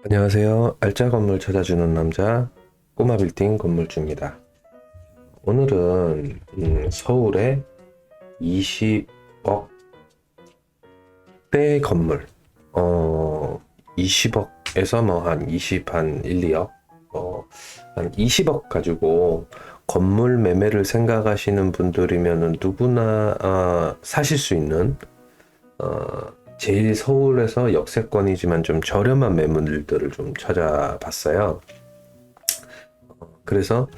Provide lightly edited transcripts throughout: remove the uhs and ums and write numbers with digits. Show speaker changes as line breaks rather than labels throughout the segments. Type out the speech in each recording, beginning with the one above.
안녕하세요. 알짜 건물 찾아주는 남자 꼬마빌딩 건물주입니다. 오늘은 서울의 20억대 건물 20억에서 뭐 한 1, 2억 한 20억 가지고 건물 매매를 생각하시는 분들이면은 누구나 사실 수 있는 제일 서울에서 역세권이지만 좀 저렴한 매물들을 좀 찾아봤어요. 그래서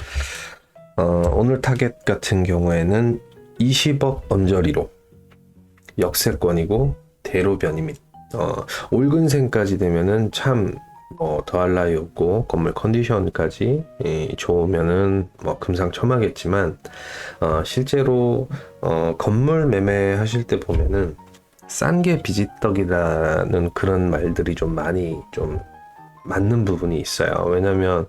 오늘 타겟 같은 경우에는 20억 언저리로 역세권이고 대로변입니다. 올근생까지 되면은 참 더할 나위 없고 건물 컨디션까지 좋으면은 뭐 금상첨화겠지만 실제로 건물 매매하실 때 보면은 싼 게 비지떡이라는 그런 말들이 좀 많이 좀 맞는 부분이 있어요. 왜냐면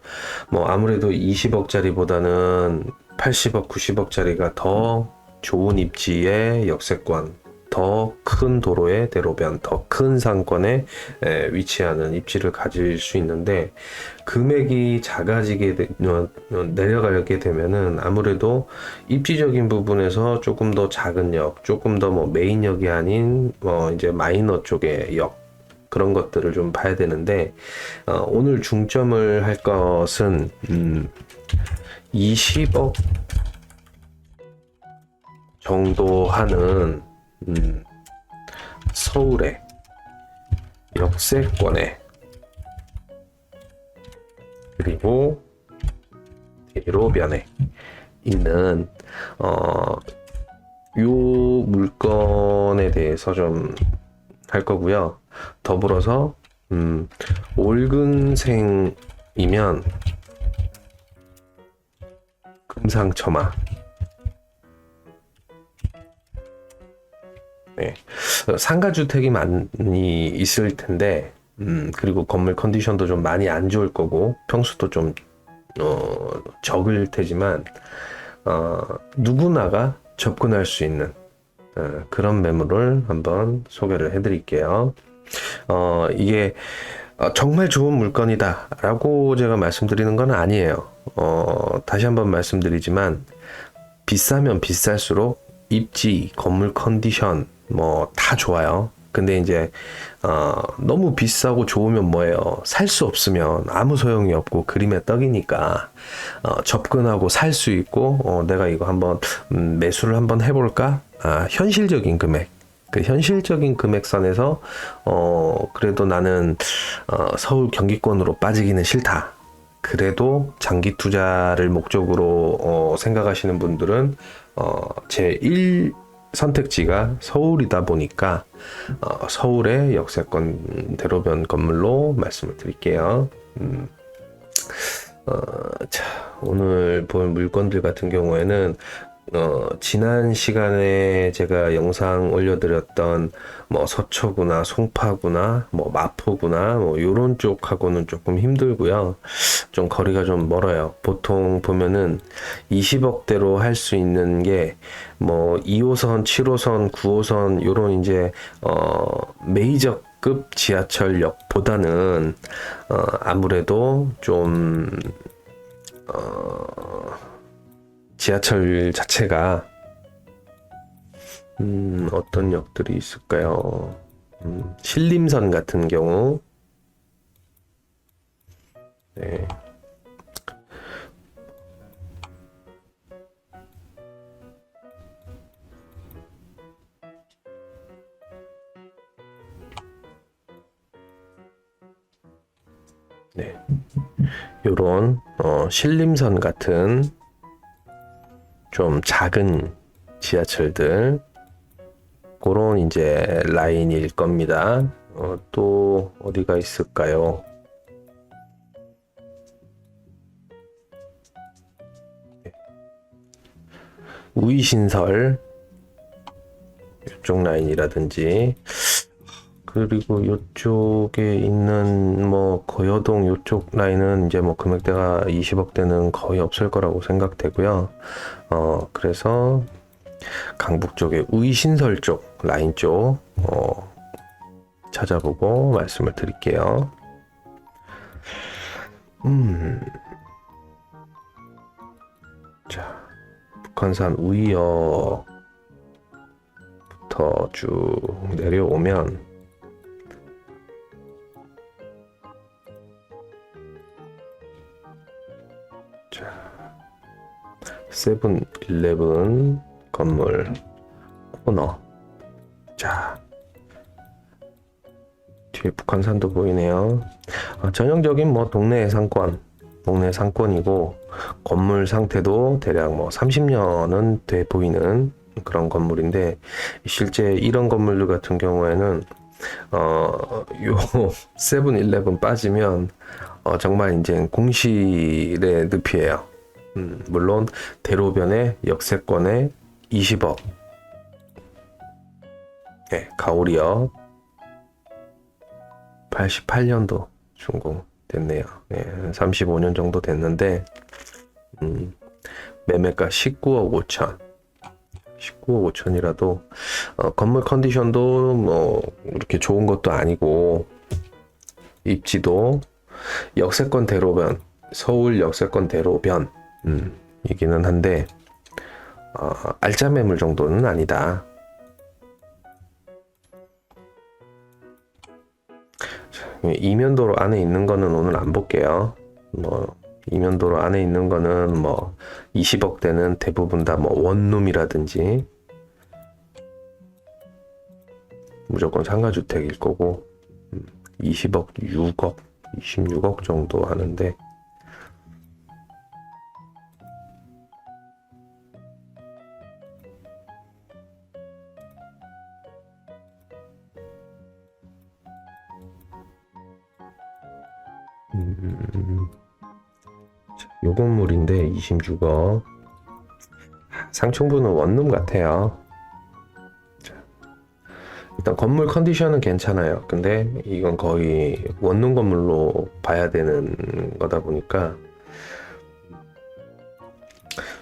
뭐 아무래도 20억짜리보다는 80억, 90억짜리가 더 좋은 입지의 역세권, 더 큰 도로의 대로변, 더 큰 상권에 위치하는 입지를 가질 수 있는데 금액이 작아지게 내려가게 되면은 아무래도 입지적인 부분에서 조금 더 작은 역, 조금 더 뭐 메인역이 아닌 이제 마이너 쪽의 역 그런 것들을 좀 봐야 되는데 오늘 중점을 할 것은 20억 정도 하는 서울의 역세권에 그리고 대로변에 있는 요 물건에 대해서 좀 할 거고요. 더불어서 올근생이면 금상첨화. 네. 상가주택이 많이 있을 텐데, 그리고 건물 컨디션도 좀 많이 안 좋을 거고, 평수도 좀, 적을 테지만, 누구나가 접근할 수 있는, 그런 매물을 한번 소개를 해드릴게요. 이게, 정말 좋은 물건이다 라고 제가 말씀드리는 건 아니에요. 다시 한번 말씀드리지만, 비싸면 비쌀수록 입지, 건물 컨디션, 뭐 다 좋아요. 근데 이제 너무 비싸고 좋으면 뭐예요? 살 수 없으면 아무 소용이 없고 그림의 떡이니까 접근하고 살 수 있고 내가 이거 한번 매수를 한번 해볼까? 현실적인 금액. 그 현실적인 금액선에서 그래도 나는 서울 경기권으로 빠지기는 싫다. 그래도 장기 투자를 목적으로 생각하시는 분들은 제 1 선택지가 서울이다 보니까 서울의 역세권 대로변 건물로 말씀을 드릴게요. 자, 오늘 볼 물건들 같은 경우에는 지난 시간에 제가 영상 올려드렸던 뭐 서초구나 송파구나 뭐 마포구나 뭐 요런 쪽하고는 조금 힘들고요. 좀 거리가 좀 멀어요. 보통 보면은 20억대로 할 수 있는 게 뭐 2호선, 7호선, 9호선 요런 이제 메이저급 지하철역보다는 아무래도 좀 지하철 자체가 어떤 역들이 있을까요? 신림선 같은 경우 네. 네. 요런 신림선 같은 좀 작은 지하철들 그런 이제 라인일 겁니다. 또 어디가 있을까요? 우이신설 이쪽 라인이라든지 그리고 이쪽에 있는 뭐 거여동 이쪽 라인은 이제 뭐 금액대가 20억대는 거의 없을 거라고 생각되고요. 그래서 강북 쪽에 우이신설 쪽 라인 쪽 찾아보고 말씀을 드릴게요. 자, 북한산 우이어부터 쭉 내려오면 자, 세븐일레븐 건물 코너. 자, 뒤에 북한산도 보이네요. 전형적인 뭐 동네 상권이고 건물 상태도 대략 뭐 30년은 돼 보이는 그런 건물인데, 실제 이런 건물들 같은 경우에는 요 세븐일레븐 빠지면 정말 이제 공실의 늪이에요. 물론 대로변에 역세권에 20억, 네, 가오리역 88년도 준공됐네요. 네, 35년 정도 됐는데 매매가 19억 5천. 19억 5천이라도 건물 컨디션도 뭐 이렇게 좋은 것도 아니고, 입지도 역세권 대로변, 서울 역세권 대로변 이기는 한데 알짜 매물 정도는 아니다. 이면도로 안에 있는 거는 오늘 안 볼게요. 뭐 이면도로 안에 있는 거는 뭐 20억대는 대부분 다 뭐 원룸이라든지 무조건 상가주택일 거고, 20억, 6억, 26억 정도 하는데, 요 건물인데 26억. 상층부는 원룸 같아요. 자, 일단 건물 컨디션은 괜찮아요. 근데 이건 거의 원룸 건물로 봐야 되는 거다 보니까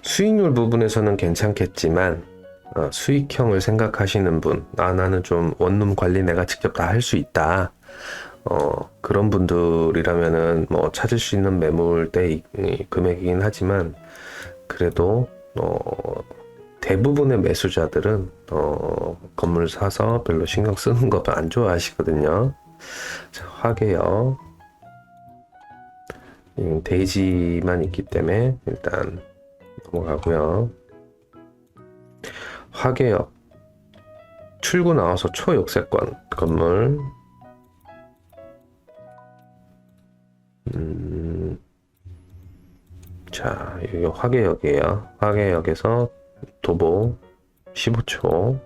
수익률 부분에서는 괜찮겠지만 수익형을 생각하시는 분, 나는 좀 원룸 관리 내가 직접 다 할 수 있다, 그런 분들이라면은 뭐 찾을 수 있는 매물대 금액이긴 하지만, 그래도 대부분의 매수자들은 건물 사서 별로 신경 쓰는 거 안 좋아하시거든요. 자, 화개역 대지만 있기 때문에 일단 넘어가고요. 화개역 출구 나와서 초역세권 건물, 자, 여기 화개역이에요. 화개역에서 도보 15초.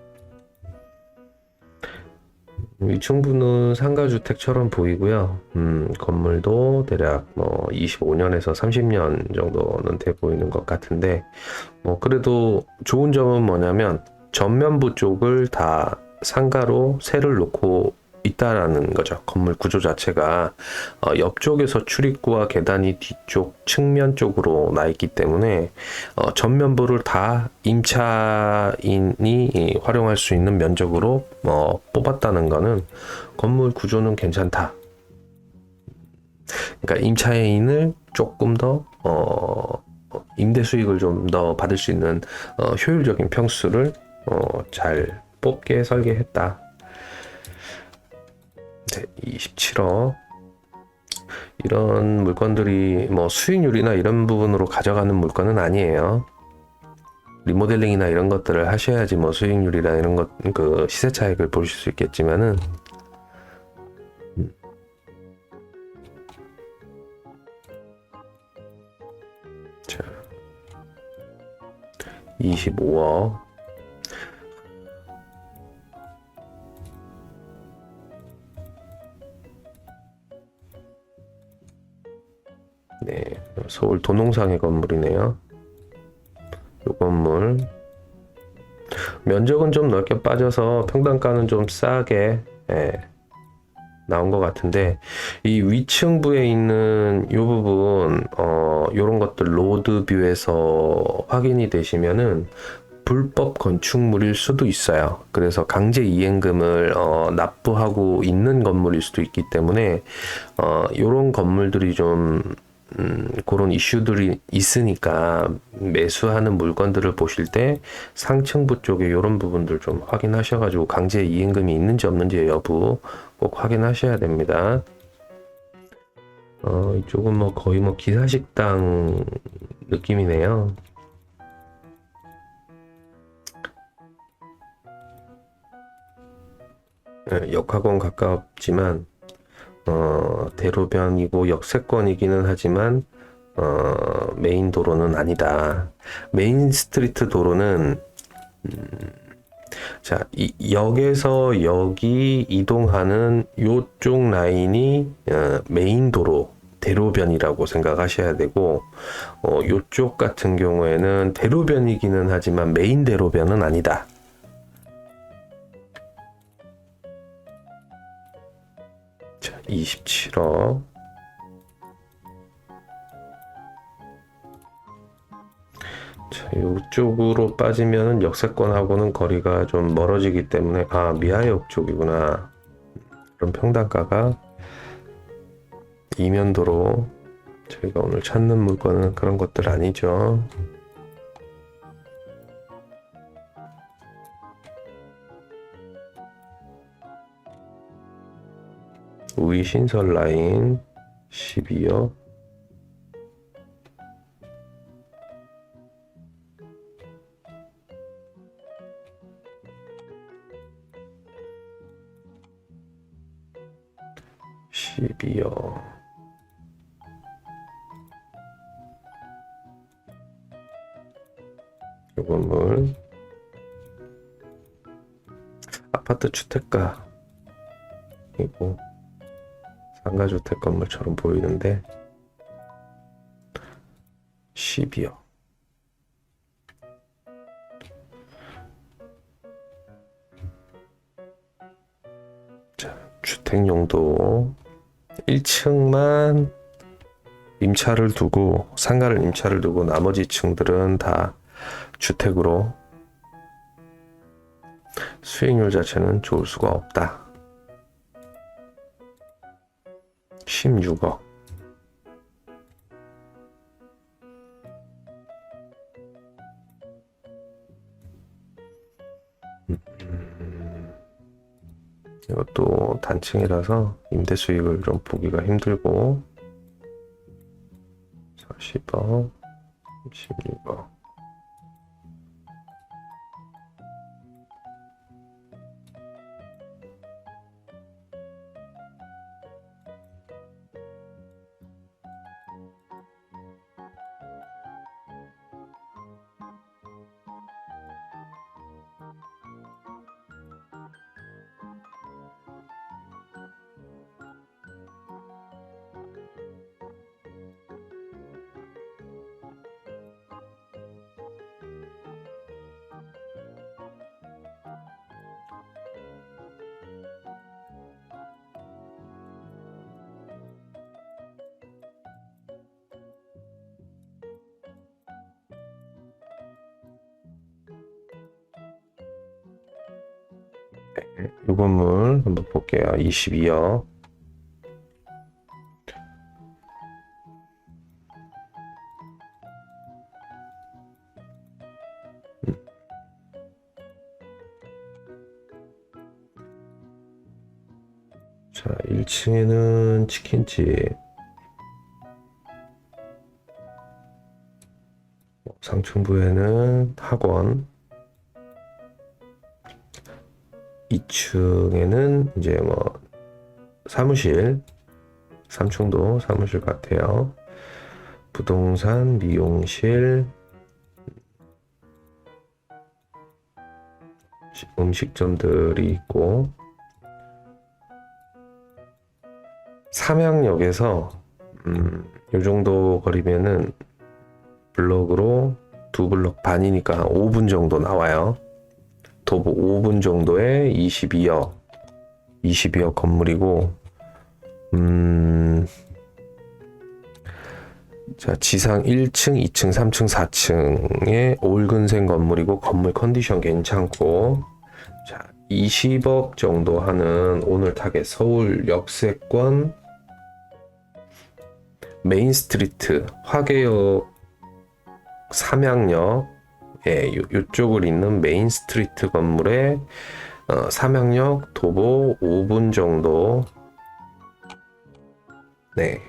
위층부는 상가주택처럼 보이고요. 건물도 대략 뭐 25년에서 30년 정도는 돼 보이는 것 같은데, 뭐 그래도 좋은 점은 뭐냐면 전면부 쪽을 다 상가로 세를 놓고 있다라는 거죠. 건물 구조 자체가 옆쪽에서 출입구와 계단이 뒤쪽 측면 쪽으로 나 있기 때문에 전면부를 다 임차인이 활용할 수 있는 면적으로 뽑았다는 거는 건물 구조는 괜찮다. 그러니까 임차인을 조금 더 임대 수익을 좀 더 받을 수 있는 효율적인 평수를 잘 뽑게 설계했다. 네, 27억. 이런 물건들이 뭐 수익률이나 이런 부분으로 가져가는 물건은 아니에요. 리모델링이나 이런 것들을 하셔야지 뭐 수익률이나 이런 것, 그 시세 차익을 보실 수 있겠지만은, 자, 25억. 네, 서울 도농상의 건물이네요. 이 건물 면적은 좀 넓게 빠져서 평당가는 좀 싸게 나온 것 같은데, 이 위층부에 있는 이 부분 요런 것들 로드뷰에서 확인이 되시면은 불법 건축물일 수도 있어요. 그래서 강제 이행금을 납부하고 있는 건물일 수도 있기 때문에 요런 건물들이 좀 그런 이슈들이 있으니까 매수하는 물건들을 보실 때 상층부 쪽에 이런 부분들 좀 확인하셔가지고 강제 이행금이 있는지 없는지 여부 꼭 확인하셔야 됩니다. 이쪽은 뭐 거의 뭐 기사식당 느낌이네요. 역학원 가깝지만 대로변이고 역세권이기는 하지만 메인 도로는 아니다. 메인 스트리트 도로는 자, 역에서 여기 이동하는 요쪽 라인이 메인 도로 대로변이라고 생각하셔야 되고 요쪽 같은 경우에는 대로변이기는 하지만 메인 대로변은 아니다. 자, 27억. 자, 이쪽으로 빠지면은 역세권하고는 거리가 좀 멀어지기 때문에 미하역 쪽이구나. 그럼 평당가가 이면도로 저희가 오늘 찾는 물건은 그런 것들 아니죠. 우이신설 라인 12억. 이 건물 아파트 주택가 이고 상가주택 건물처럼 보이는데 12억. 자, 주택용도 1층만 임차를 두고 상가를 임차를 두고 나머지 층들은 다 주택으로 수익률 자체는 좋을 수가 없다. 16억. 이것도 단층이라서 임대 수익을 좀 보기가 힘들고 40억, 16억. 이 건물 한번 볼게요. 22억. 자, 1층에는 치킨집, 상층부에는 학원, 2층에는 이제 뭐 사무실, 3층도 사무실 같아요. 부동산, 미용실, 음식점들이 있고 삼양역에서 요 정도 거리면은 블럭으로 2블럭 반이니까 한 5분 정도 나와요. 도보 5분 정도에 22억 건물이고, 자, 지상 1층, 2층, 3층, 4층의 올근생 건물이고, 건물 컨디션 괜찮고, 자, 20억 정도 하는 오늘 타겟 서울 역세권 메인 스트리트, 화계역, 삼양역, 요쪽을 잇는 메인 스트리트 건물에 삼양역 도보 5분 정도. 네.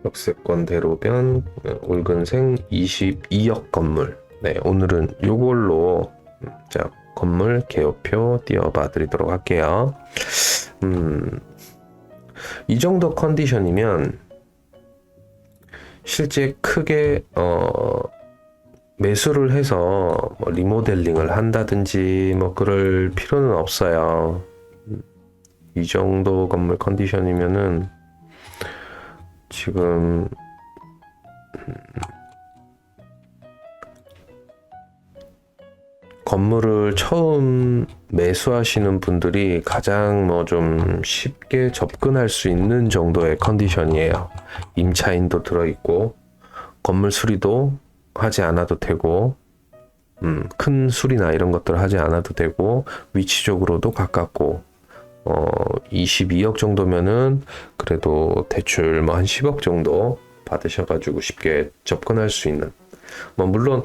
역세권 대로변 울근생 22역 건물. 네, 오늘은 요걸로 자, 건물 개요표 띄워봐 드리도록 할게요. 이 정도 컨디션이면 실제 크게 매수를 해서 뭐 리모델링을 한다든지 뭐 그럴 필요는 없어요. 이 정도 건물 컨디션이면은 지금 건물을 처음 매수하시는 분들이 가장 뭐 좀 쉽게 접근할 수 있는 정도의 컨디션이에요. 임차인도 들어있고 건물 수리도 하지 않아도 되고 큰 수리나 이런 것들을 하지 않아도 되고 위치적으로도 가깝고 22억 정도면은 그래도 대출 뭐 한 10억 정도 받으셔가지고 쉽게 접근할 수 있는, 뭐 물론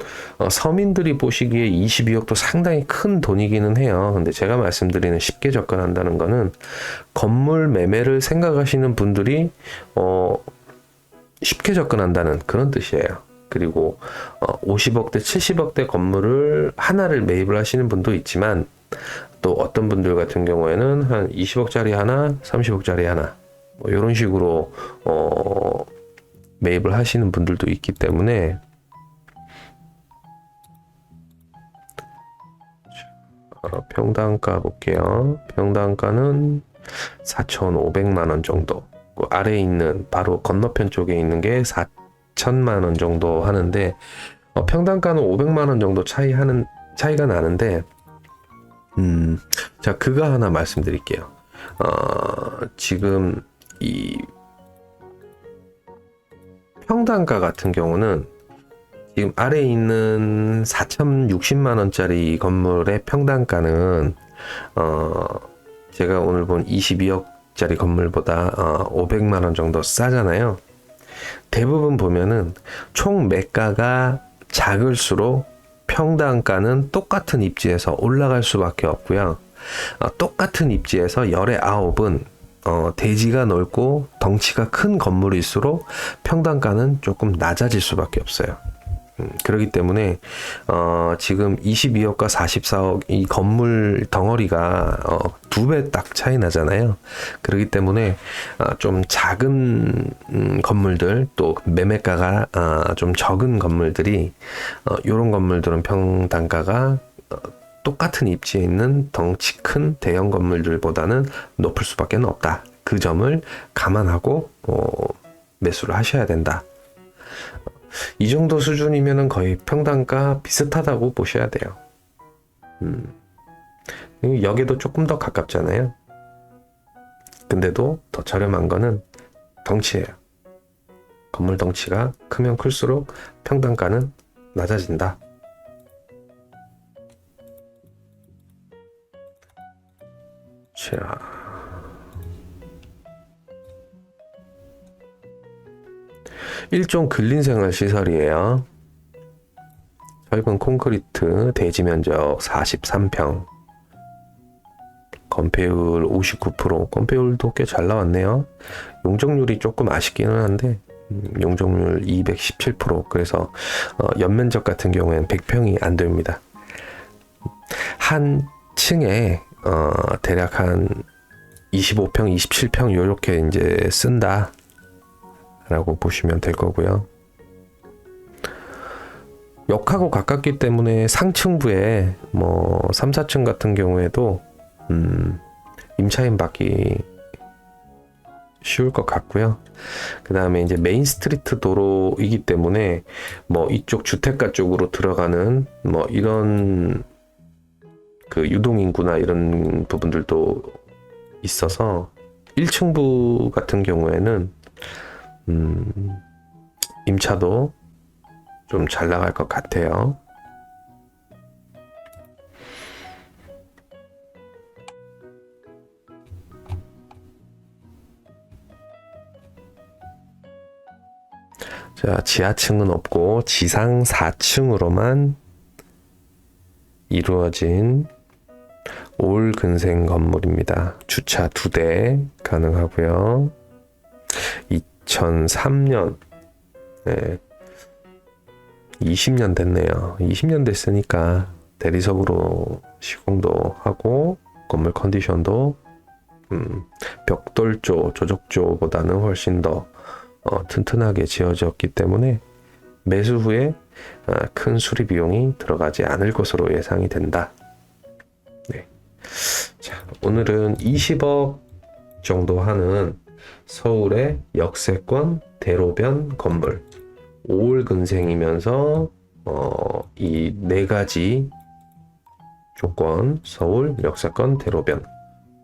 서민들이 보시기에 22억도 상당히 큰 돈이기는 해요. 근데 제가 말씀드리는 쉽게 접근한다는 거는 건물 매매를 생각하시는 분들이 쉽게 접근한다는 그런 뜻이에요. 그리고 50억대 70억대 건물을 하나를 매입을 하시는 분도 있지만 또 어떤 분들 같은 경우에는 한 20억짜리 하나 30억짜리 하나 뭐 이런 식으로 매입을 하시는 분들도 있기 때문에 평당가 볼게요. 평당가는 4,500만 원 정도. 그 아래에 있는 바로 건너편 쪽에 있는 게 4천만 원 정도 하는데 평당가는 500만 원 정도 차이가 나는데 자, 그거 하나 말씀드릴게요. 지금 이 평당가 같은 경우는 지금 아래에 있는 4,060만 원짜리 건물의 평당가는 제가 오늘 본 22억짜리 건물보다 500만 원 정도 싸잖아요. 대부분 보면은 총 매가가 작을수록 평당가는 똑같은 입지에서 올라갈 수밖에 없고요. 똑같은 입지에서 열의 9은 대지가 넓고 덩치가 큰 건물일수록 평당가는 조금 낮아질 수밖에 없어요. 그렇기 때문에 지금 22억과 44억 이 건물 덩어리가 2배 딱 차이 나잖아요. 그렇기 때문에 좀 작은 건물들 또 매매가가 좀 적은 건물들이 이런 건물들은 평당가가 똑같은 입지에 있는 덩치 큰 대형 건물들보다는 높을 수밖에 없다. 그 점을 감안하고 매수를 하셔야 된다. 이 정도 수준이면은 거의 평당가 비슷하다고 보셔야 돼요. 여기도 조금 더 가깝잖아요. 근데도 더 저렴한 거는 덩치예요. 건물 덩치가 크면 클수록 평당가는 낮아진다. 자, 일종 근린생활 시설이에요. 철근 콘크리트 대지 면적 43평, 건폐율 59%, 건폐율도 꽤 잘 나왔네요. 용적률이 조금 아쉽기는 한데 용적률 217%. 그래서 연면적 같은 경우에는 100평이 안 됩니다. 한 층에 대략 한 25평, 27평 요렇게 이제 쓴다 라고 보시면 될 거고요. 역하고 가깝기 때문에 상층부에 뭐 3, 4층 같은 경우에도 임차인 받기 쉬울 것 같고요. 그 다음에 이제 메인 스트리트 도로이기 때문에 뭐 이쪽 주택가 쪽으로 들어가는 뭐 이런 그 유동인구나 이런 부분들도 있어서 1층부 같은 경우에는 임차도 좀 잘 나갈 것 같아요. 자, 지하층은 없고 지상 4층으로만 이루어진 올 근생 건물입니다. 주차 2대 가능하고요. 2003년, 네, 20년 됐네요. 20년 됐으니까 대리석으로 시공도 하고 건물 컨디션도 벽돌조, 조적조보다는 훨씬 더 튼튼하게 지어졌기 때문에 매수 후에 큰 수리 비용이 들어가지 않을 것으로 예상이 된다. 네. 자, 오늘은 20억 정도 하는 서울의 역세권 대로변 건물 5월 근생이면서 이 네 가지 조건 서울 역세권 대로변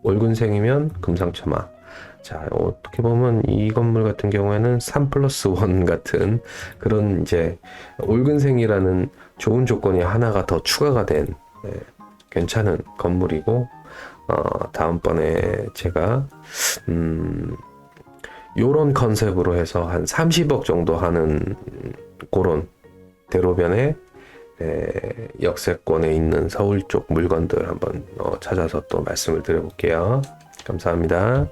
5월 근생이면 금상첨화. 자, 어떻게 보면 이 건물 같은 경우에는 3+1 같은 그런 이제 올근생이라는 좋은 조건이 하나가 더 추가가 된 괜찮은 건물이고, 다음번에 제가 요런 컨셉으로 해서 한 30억 정도 하는 그런 대로변에 역세권에 있는 서울 쪽 물건들 한번 찾아서 또 말씀을 드려볼게요. 감사합니다.